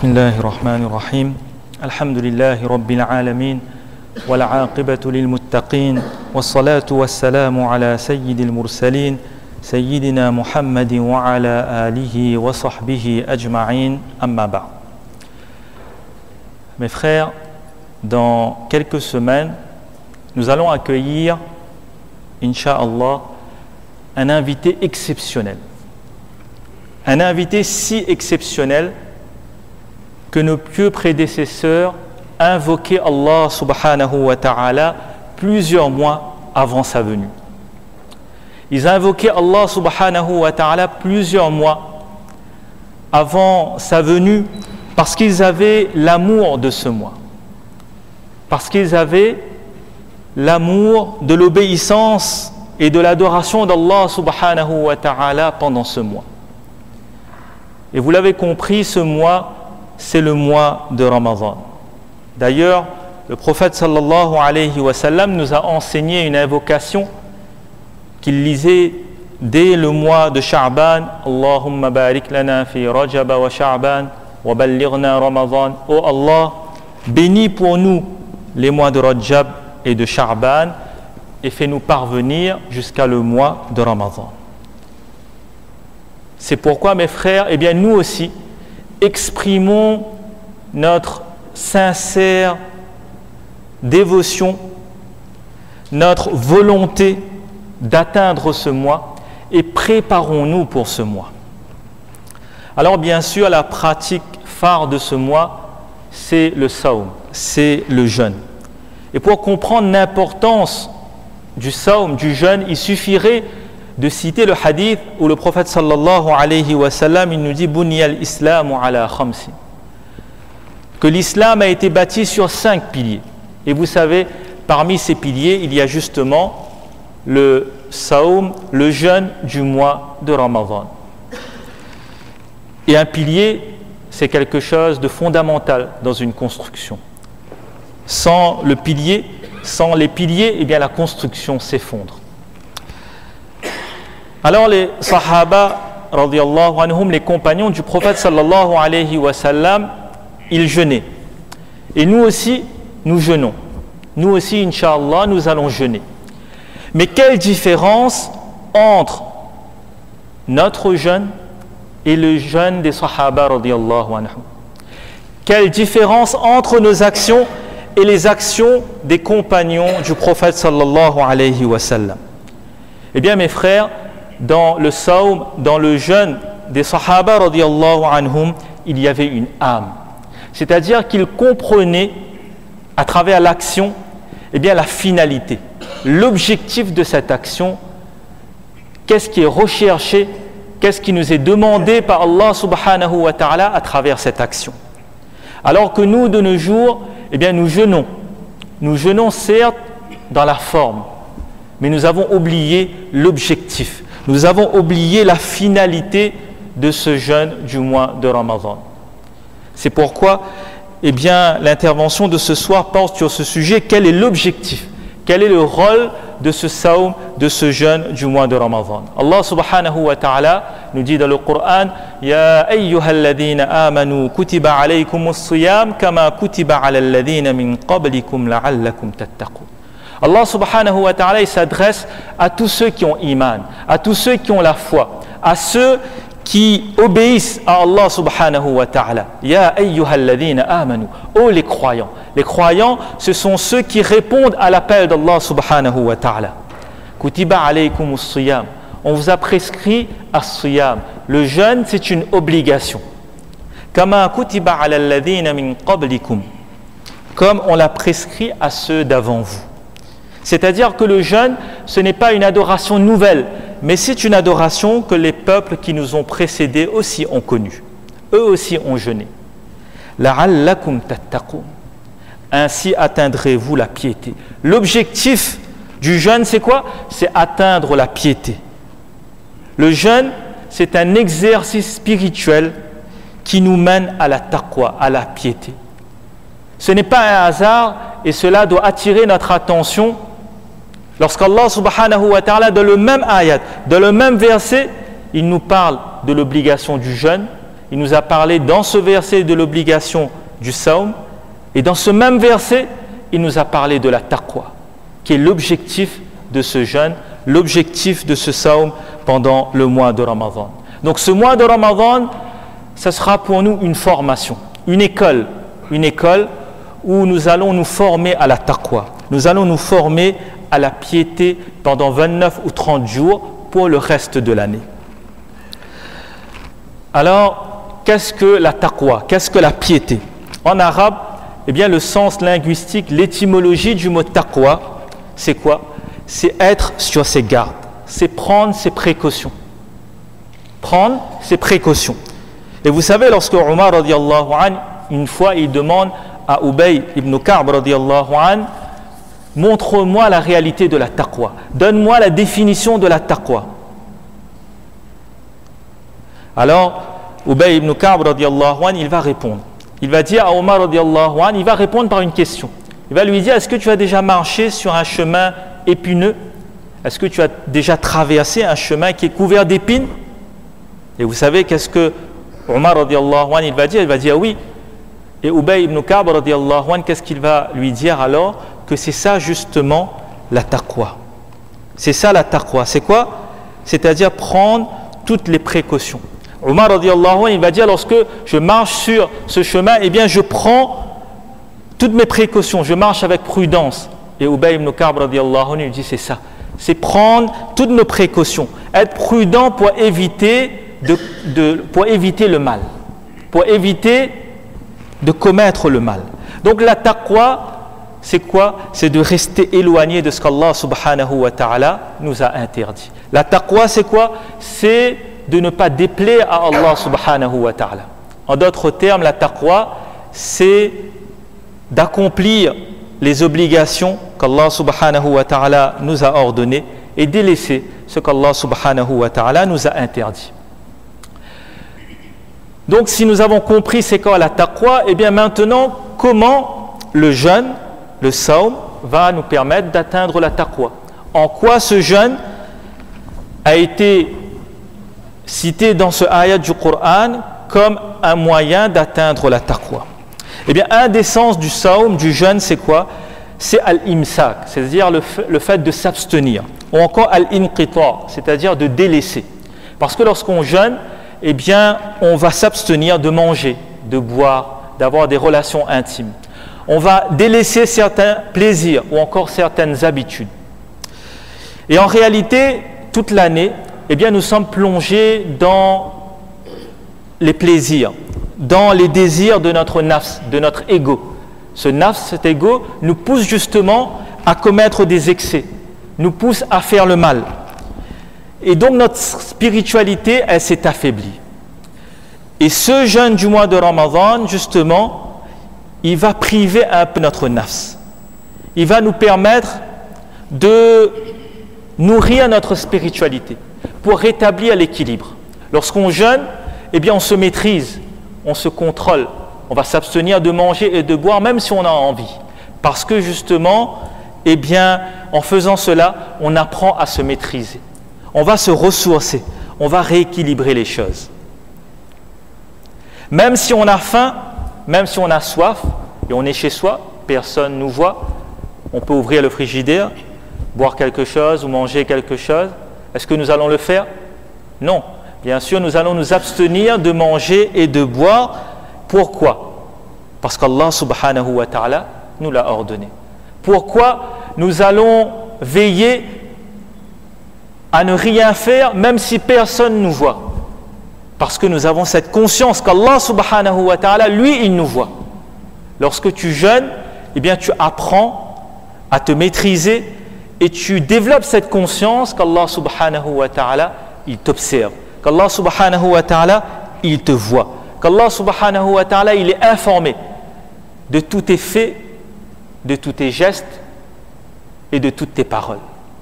بسم الله الرحمن الرحيم الحمد لله رب العالمين والعاقبة للمتقين والصلاة والسلام على سيد المرسلين سيدنا محمد وعلى آله وصحبه أجمعين أما بعد. Mes frères, dans quelques semaines, nous allons accueillir, Inch'Allah, un invité exceptionnel. Un invité si exceptionnel que nos pieux prédécesseurs invoquaient Allah subhanahu wa ta'ala plusieurs mois avant sa venue. Ils invoquaient Allah subhanahu wa ta'ala plusieurs mois avant sa venue parce qu'ils avaient l'amour de ce mois. Parce qu'ils avaient l'amour de l'obéissance et de l'adoration d'Allah subhanahu wa ta'ala pendant ce mois. Et vous l'avez compris, ce mois, c'est le mois de Ramadan. D'ailleurs, le prophète sallallahu alayhi wa sallam nous a enseigné une invocation qu'il lisait dès le mois de Sha'ban. Allahumma barik lana fi Rajab wa Sha'ban wa ballighna Ramadan. Oh Allah, bénis pour nous les mois de Rajab et de Sha'ban et fais-nous parvenir jusqu'à le mois de Ramadan. C'est pourquoi, mes frères, eh bien nous aussi, exprimons notre sincère dévotion, notre volonté d'atteindre ce mois et préparons-nous pour ce mois. Alors bien sûr, la pratique phare de ce mois, c'est le sawm, c'est le jeûne. Et pour comprendre l'importance du sawm, du jeûne, il suffirait de citer le hadith où le prophète sallallahu alayhi wa sallam, il nous dit Bunya al-islamu ala khamsi, que l'islam a été bâti sur 5 piliers. Et vous savez, parmi ces piliers, il y a justement le sawm, le jeûne du mois de Ramadan. Et un pilier, c'est quelque chose de fondamental dans une construction. Sans les piliers, eh bien la construction s'effondre. Alors les sahaba, radiyallahu anhum, les compagnons du prophète sallallahu alayhi wa sallam, ils jeûnaient. Et nous aussi, nous jeûnons. Nous aussi, Inch'Allah, nous allons jeûner. Mais quelle différence entre notre jeûne et le jeûne des sahaba, radiyallahu anhum? Quelle différence entre nos actions et les actions des compagnons du prophète sallallahu alayhi wa sallam? Eh bien, mes frères, dans le sawm, dans le jeûne des sahaba radiyallahu anhum, il y avait une âme. C'est-à-dire qu'ils comprenaient à travers l'action, eh bien la finalité, l'objectif de cette action, qu'est-ce qui est recherché, qu'est-ce qui nous est demandé par Allah subhanahu wa ta'ala à travers cette action. Alors que nous, de nos jours, eh bien nous jeûnons. Nous jeûnons certes dans la forme, mais nous avons oublié l'objectif. Nous avons oublié la finalité de ce jeûne du mois de Ramadan. C'est pourquoi, eh bien, l'intervention de ce soir porte sur ce sujet. Quel est l'objectif? Quel est le rôle de ce sawm, de ce jeûne du mois de Ramadan? Allah subhanahu wa ta'ala nous dit dans le Coran Ya ayyuhalladhina amanu kutiba alaykumus siyam kama kutiba ala alladhina min qablikum la'allakum tattaqun. Allah subhanahu wa ta'ala, il s'adresse à tous ceux qui ont iman, à tous ceux qui ont la foi, à ceux qui obéissent à Allah subhanahu wa ta'ala. Ya ayyuhalladhina amanu. Oh les croyants. Les croyants, ce sont ceux qui répondent à l'appel d'Allah subhanahu wa ta'ala. Kutiba alaykumus siyam. On vous a prescrit as-siyam. Le jeûne, c'est une obligation. Kama kutiba ala alladhina min qablikum. Comme on l'a prescrit à ceux d'avant vous. C'est-à-dire que le jeûne, ce n'est pas une adoration nouvelle, mais c'est une adoration que les peuples qui nous ont précédés aussi ont connue. Eux aussi ont jeûné. La'allakum tattaqun. Ainsi atteindrez-vous la piété. L'objectif du jeûne, c'est quoi? C'est atteindre la piété. Le jeûne, c'est un exercice spirituel qui nous mène à la taqwa, à la piété. Ce n'est pas un hasard et cela doit attirer notre attention lorsqu'Allah subhanahu wa ta'ala, dans le même ayat, dans le même verset, il nous parle de l'obligation du jeûne il nous a parlé dans ce verset de l'obligation du saum, et dans ce même verset, il nous a parlé de la taqwa, qui est l'objectif de ce jeûne, l'objectif de ce saum pendant le mois de Ramadan. Donc ce mois de Ramadan, ça sera pour nous une formation, une école où nous allons nous former à la taqwa. Nous allons nous former à la piété pendant 29 ou 30 jours pour le reste de l'année. Alors, qu'est-ce que la taqwa? Qu'est-ce que la piété? En arabe, eh bien, le sens linguistique, l'étymologie du mot taqwa, c'est quoi? C'est être sur ses gardes, c'est prendre ses précautions. Prendre ses précautions. Et vous savez, lorsque Omar radiallahu anhu, une fois, il demande à Ubay ibn Ka'b radiallahu anhu, montre-moi la réalité de la taqwa, donne-moi la définition de la taqwa. Alors, Ubay ibn Ka'b radiallahu anhu, il va répondre. Il va dire à Omar radiallahu anhu, il va répondre par une question. Il va lui dire, est-ce que tu as déjà marché sur un chemin épineux? Est-ce que tu as déjà traversé un chemin qui est couvert d'épines? Et vous savez qu'est-ce que Omar radiallahu anhu, il va dire? Il va dire oui. Et Ubay ibn Ka'b radiallahu anhu, qu'est-ce qu'il va lui dire alors? Que c'est ça justement la taqwa. C'est ça la taqwa. C'est quoi? C'est-à-dire prendre toutes les précautions. Omar radiallahu anhu, il va dire, lorsque je marche sur ce chemin, eh bien je prends toutes mes précautions, je marche avec prudence. Et Ubay ibn Ka'b radiallahu anhu, il dit c'est ça. C'est prendre toutes nos précautions, être prudent pour éviter le mal, pour éviter de commettre le mal. Donc la taqwa, c'est quoi? C'est de rester éloigné de ce qu'Allah subhanahu wa ta'ala nous a interdit. La taqwa, c'est quoi? C'est de ne pas déplaire à Allah subhanahu wa ta'ala. En d'autres termes, la taqwa, c'est d'accomplir les obligations qu'Allah subhanahu wa ta'ala nous a ordonnées et délaisser ce qu'Allah subhanahu wa ta'ala nous a interdit. Donc si nous avons compris c'est quoi la taqwa, et bien maintenant comment le jeûne, le saum, va nous permettre d'atteindre la taqwa? En quoi ce jeûne a été cité dans ce ayat du Coran comme un moyen d'atteindre la taqwa? Eh bien, un des sens du saum, du jeûne, c'est quoi? C'est al-imsak, c'est-à-dire le fait de s'abstenir, ou encore al-inqita, c'est-à-dire de délaisser. Parce que lorsqu'on jeûne, eh bien, on va s'abstenir de manger, de boire, d'avoir des relations intimes. On va délaisser certains plaisirs ou encore certaines habitudes. Et en réalité, toute l'année, eh bien, nous sommes plongés dans les plaisirs, dans les désirs de notre nafs, de notre ego. Ce nafs, cet ego, nous pousse justement à commettre des excès, nous pousse à faire le mal. Et donc notre spiritualité, elle s'est affaiblie. Et ce jeûne du mois de Ramadan, justement, il va priver un peu notre nafs. Il va nous permettre de nourrir notre spiritualité pour rétablir l'équilibre. Lorsqu'on jeûne, eh bien on se maîtrise, on se contrôle, on va s'abstenir de manger et de boire même si on a envie. Parce que justement, eh bien, en faisant cela, on apprend à se maîtriser. On va se ressourcer, on va rééquilibrer les choses. Même si on a faim, même si on a soif, et on est chez soi, personne ne nous voit, on peut ouvrir le frigidaire, boire quelque chose ou manger quelque chose. Est-ce que nous allons le faire? Non. Bien sûr, nous allons nous abstenir de manger et de boire. Pourquoi? Parce qu'Allah subhanahu wa ta'ala nous l'a ordonné. Pourquoi nous allons veiller à ne rien faire même si personne ne nous voit? Parce que nous avons cette conscience qu'Allah subhanahu wa ta'ala, lui, il nous voit. Lorsque tu jeûnes, eh bien tu apprends à te maîtriser et tu développes cette conscience qu'Allah subhanahu wa ta'ala, il t'observe. Qu'Allah subhanahu wa ta'ala, il te voit. Qu'Allah subhanahu wa ta'ala, il est informé de tous tes faits, de tous tes gestes et de toutes tes paroles.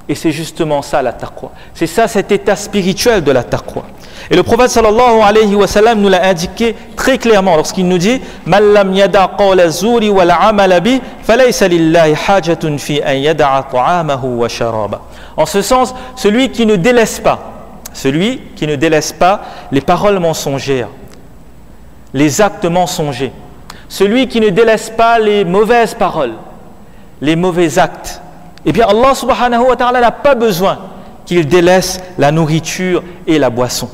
Et c'est justement ça la taqwa. C'est ça cet état spirituel de la taqwa. Et le prophète sallallahu alayhi wa sallam nous l'a indiqué très clairement lorsqu'il nous dit Man lam yada' qawla zuri wal 'amala bi falaysa lillahi hajatun fi an yada'a ta'amahu wa sharaba. En ce sens, celui qui ne délaisse pas les paroles mensongères les actes mensongers, celui qui ne délaisse pas les mauvaises paroles, les mauvais actes, eh bien Allah subhanahu wa ta'ala n'a pas besoin qu'il délaisse la nourriture et la boisson.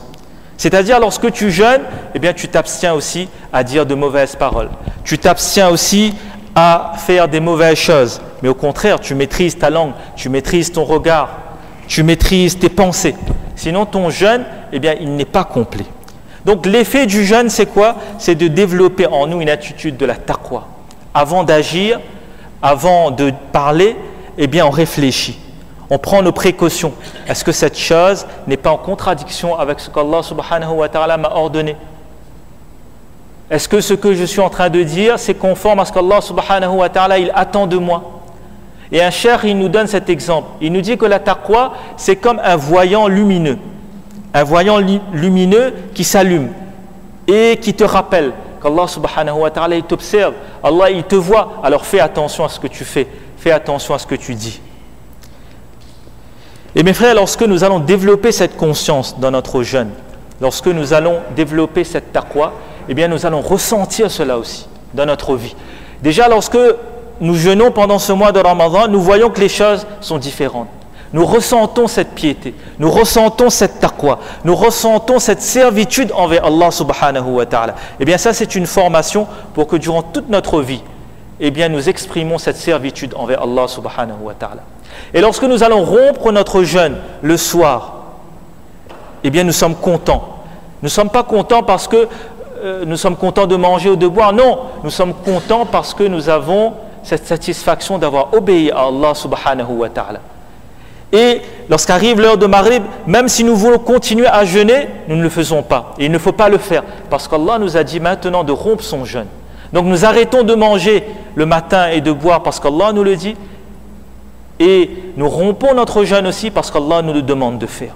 C'est-à-dire lorsque tu jeûnes, eh bien tu t'abstiens aussi à dire de mauvaises paroles. Tu t'abstiens aussi à faire des mauvaises choses. Mais au contraire, tu maîtrises ta langue, tu maîtrises ton regard, tu maîtrises tes pensées. Sinon ton jeûne, eh bien il n'est pas complet. Donc l'effet du jeûne, c'est quoi? C'est de développer en nous une attitude de la taqwa. Avant d'agir, avant de parler, eh bien on réfléchit. On prend nos précautions. Est-ce que cette chose n'est pas en contradiction avec ce qu'Allah subhanahu wa ta'ala m'a ordonné? Est-ce que ce que je suis en train de dire, c'est conforme à ce qu'Allah subhanahu wa ta'ala il attend de moi? Et un cheikh, il nous donne cet exemple. Il nous dit que la taqwa, c'est comme un voyant lumineux. Un voyant lumineux qui s'allume et qui te rappelle qu'Allah subhanahu wa ta'ala il t'observe. Allah il te voit. Alors fais attention à ce que tu fais. Fais attention à ce que tu dis. Et mes frères, lorsque nous allons développer cette conscience dans notre jeûne, lorsque nous allons développer cette taqwa, eh bien nous allons ressentir cela aussi dans notre vie. Déjà, lorsque nous jeûnons pendant ce mois de Ramadan, nous voyons que les choses sont différentes. Nous ressentons cette piété, nous ressentons cette taqwa, nous ressentons cette servitude envers Allah subhanahu wa ta'ala. Eh bien ça, c'est une formation pour que durant toute notre vie, eh bien nous exprimons cette servitude envers Allah subhanahu wa ta'ala. Et lorsque nous allons rompre notre jeûne le soir, eh bien nous sommes contents. Nous ne sommes pas contents parce que nous sommes contents de manger ou de boire. Non, nous sommes contents parce que nous avons cette satisfaction d'avoir obéi à Allah subhanahu wa ta'ala. Et lorsqu'arrive l'heure de Maghrib, même si nous voulons continuer à jeûner, nous ne le faisons pas. Et il ne faut pas le faire parce qu'Allah nous a dit maintenant de rompre son jeûne. Donc nous arrêtons de manger le matin et de boire parce qu'Allah nous le dit. Et nous rompons notre jeûne aussi parce qu'Allah nous le demande de faire.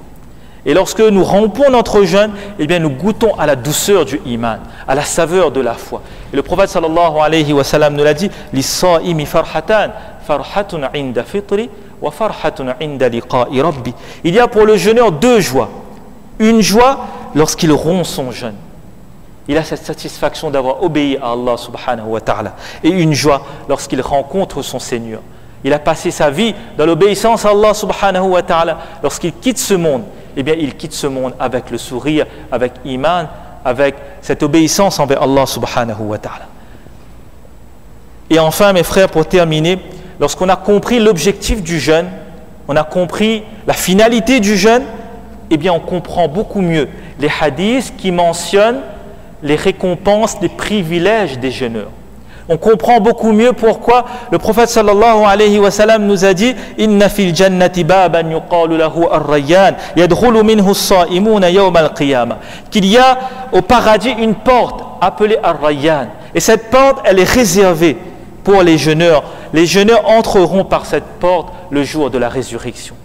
Et lorsque nous rompons notre jeûne, eh bien nous goûtons à la douceur du iman, à la saveur de la foi. Et le prophète sallallahu alayhi wa sallam nous l'a dit, Lis-sa'imi farhatan, farhatun inda fitri wa farhatun inda liqa'i rabbi. Il y a pour le jeûneur deux joies. Une joie lorsqu'il rompt son jeûne. Il a cette satisfaction d'avoir obéi à Allah subhanahu wa ta'ala. Et une joie lorsqu'il rencontre son Seigneur. Il a passé sa vie dans l'obéissance à Allah subhanahu wa ta'ala. Lorsqu'il quitte ce monde, eh bien il quitte ce monde avec le sourire, avec iman, avec cette obéissance envers Allah subhanahu wa ta'ala. Et enfin mes frères, pour terminer, lorsqu'on a compris l'objectif du jeûne, on a compris la finalité du jeûne, eh bien on comprend beaucoup mieux les hadiths qui mentionnent les récompenses, les privilèges des jeûneurs. On comprend beaucoup mieux pourquoi le prophète sallallahu alayhi wa sallam nous a dit Inna fil jannati baban yuqalu lahu ar-rayyan yadkhulu minhu as-sa'imuna yawm al-qiyamah, qu'il y a au paradis une porte appelée ar-rayyan, et cette porte elle est réservée pour les jeûneurs. Les jeûneurs entreront par cette porte le jour de la résurrection.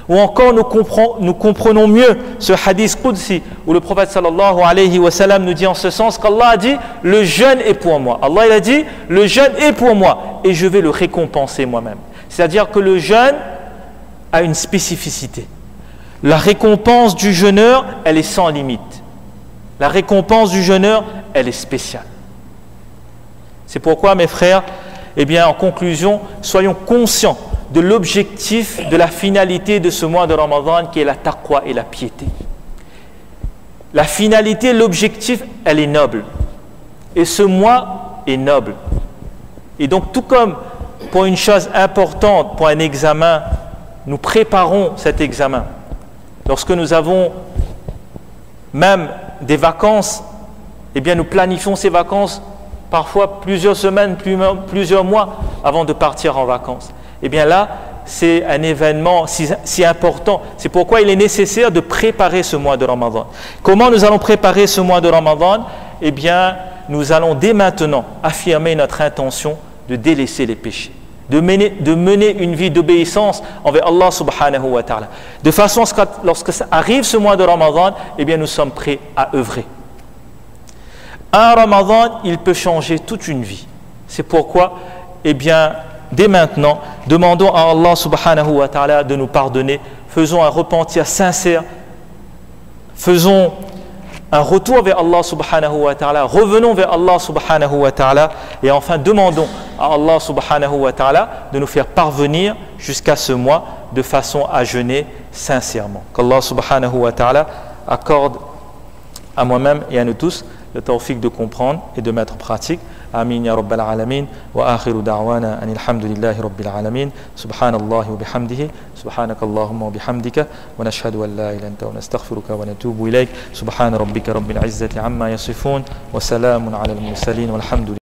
Ou encore nous comprenons mieux ce hadith qudsi où le prophète sallallahu alayhi wa sallam nous dit en ce sens qu'Allah a dit le jeûne est pour moi. Allah il a dit le jeûne est pour moi et je vais le récompenser moi-même. C'est-à-dire que le jeûne a une spécificité. La récompense du jeûneur, elle est sans limite. La récompense du jeûneur, elle est spéciale. C'est pourquoi mes frères, eh bien en conclusion, soyons conscients de l'objectif, de la finalité de ce mois de Ramadan qui est la taqwa et la piété. La finalité, l'objectif, elle est noble. Et ce mois est noble. Et donc tout comme pour une chose importante, pour un examen, nous préparons cet examen. Lorsque nous avons même des vacances, eh bien nous planifions ces vacances parfois plusieurs semaines, plusieurs mois avant de partir en vacances. Eh bien là, c'est un événement si important. C'est pourquoi il est nécessaire de préparer ce mois de Ramadan. Comment nous allons préparer ce mois de Ramadan? Eh bien, nous allons dès maintenant affirmer notre intention de délaisser les péchés, de mener une vie d'obéissance envers Allah subhanahu wa ta'ala. De façon à ce que lorsque ça arrive ce mois de Ramadan, eh bien nous sommes prêts à œuvrer. Un Ramadan, il peut changer toute une vie. C'est pourquoi, eh bien, dès maintenant, demandons à Allah subhanahu wa ta'ala de nous pardonner, faisons un repentir sincère, faisons un retour vers Allah subhanahu wa ta'ala, revenons vers Allah subhanahu wa ta'ala et enfin demandons à Allah subhanahu wa ta'ala de nous faire parvenir jusqu'à ce mois de façon à jeûner sincèrement. Qu'Allah subhanahu wa ta'ala accorde à moi-même et à nous tous le tawfiq de comprendre et de mettre en pratique. Amin ya rabbal alamin wa akhiru da'wana anil hamdulillahi rabbil alamin subhanallahi wa bihamdihi subhanakallahumma wa bihamdika wa nashhadu an la ilaha illa anta wa nastaghfiruka wa natubu ilayk subhana rabbika rabbil izzati amma yasifun wa salamun ala al mursalin walhamdulillah.